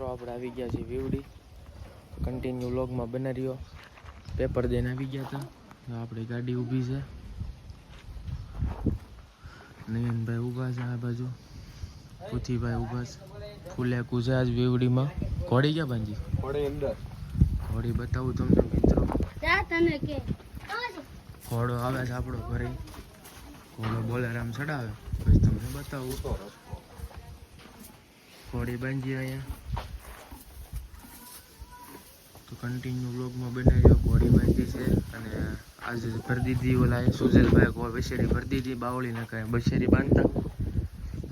મિત્રો આપણે આવી ગયા છીએ વીવડી કન્ટિન્યુ વ્લોગમાં બને રહ્યો પેપર દઈને આવી ગયા હતા આપણી ગાડી ઊભી છે નયનભાઈ ઊભા છે આ બાજુ પુથીભાઈ ઊભા છે ફૂલેકું છે આજ વીવડીમાં ઘોડી ગયા બાંજી ઘોડી અંદર ઘોડી બતાવું તમને મિત્રો ઘોડો આવે છે આપણો ઘરે ઘોડો બોલેરામ ચડાવે પછી તમને બતાવું ઘોડી બાંધી અહીંયા તો કન્ટિન્યુ વ્લોગમાં બનાવ્યો ઘોડી બાંધી છે અને આજે ભરી દીધી ઓલા સુજલભાઈ કોઈ બશેરી ભરી દીધી બાવળીને કાંઈ બશેરી બાંધતા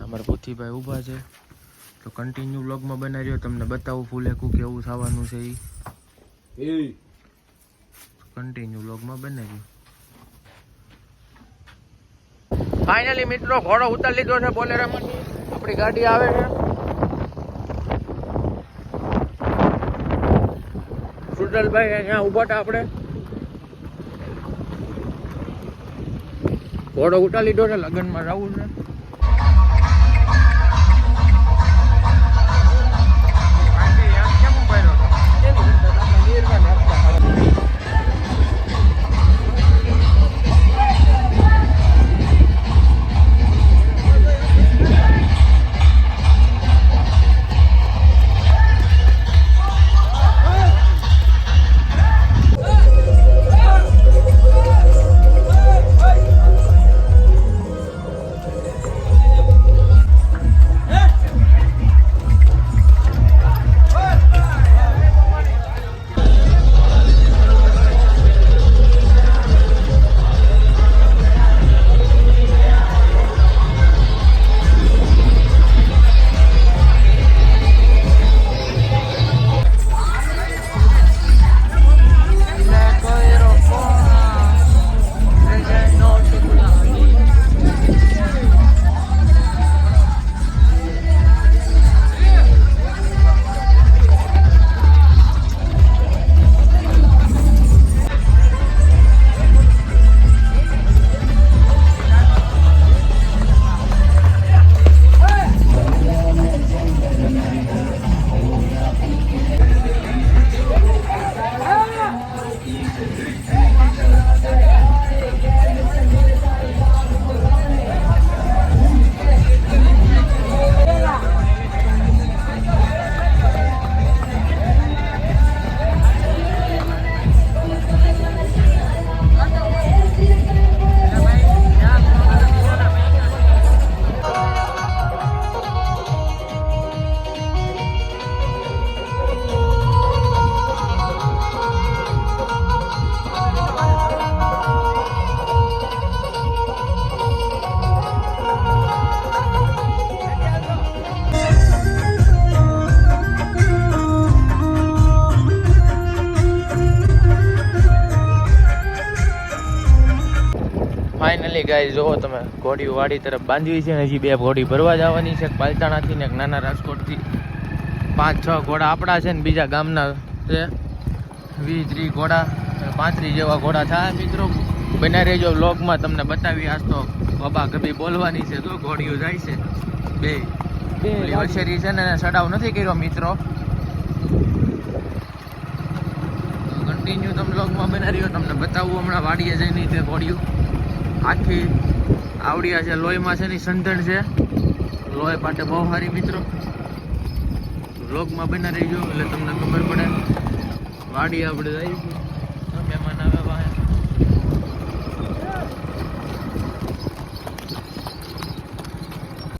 અમારા પુથીભાઈ ઊભા છે તો કન્ટિન્યુ વ્લોગમાં બનાવ્યો તમને બતાવું ફૂલેકું કેવું થવાનું છે એ કન્ટિન્યુ વ્લોગમાં બનાવ્યું ફાઇનલી મિત્રો ઘોડો ઉતારી લીધો છે બોલેરામાંથી આપણી ગાડી આવે છે સુજલભાઈ અહીંયા ઉભા હતા આપણે ઘોડો ઉતારી લીધો છે લગ્નમાં જવું છે ફાઇનલી ગાઈસ જોવો તમે ઘોડી વાડી તરફ બાંધવી છે હજી બે ઘોડી ભરવા જવાની છે પાલતાણાથી ને એક નાના રાજકોટથી 5-6 ઘોડા આપણા છે ને બીજા ગામના છે 20-30 ઘોડા 35 જેવા ઘોડા થાય મિત્રો બના રહેજો વ્લોગમાં તમને બતાવી આજ તો બાબા કભી બોલવાની છે તો ઘોડીઓ જાય છે બે વછેરી છે ને સડાવ નથી કર્યો મિત્રો કન્ટિન્યુ તમે વ્લોગમાં બના રહ્યો તમને બતાવું હમણાં વાડીએ જઈને તે ઘોડીઓ આખી આવડિયા છે લોહીમાં છે ની સંધણ છે લોહી પાટે બહુ સારી મિત્રો વ્લોગમાં બના રહીજો એટલે તમને ખબર પડે વાડી આપણે જઈશું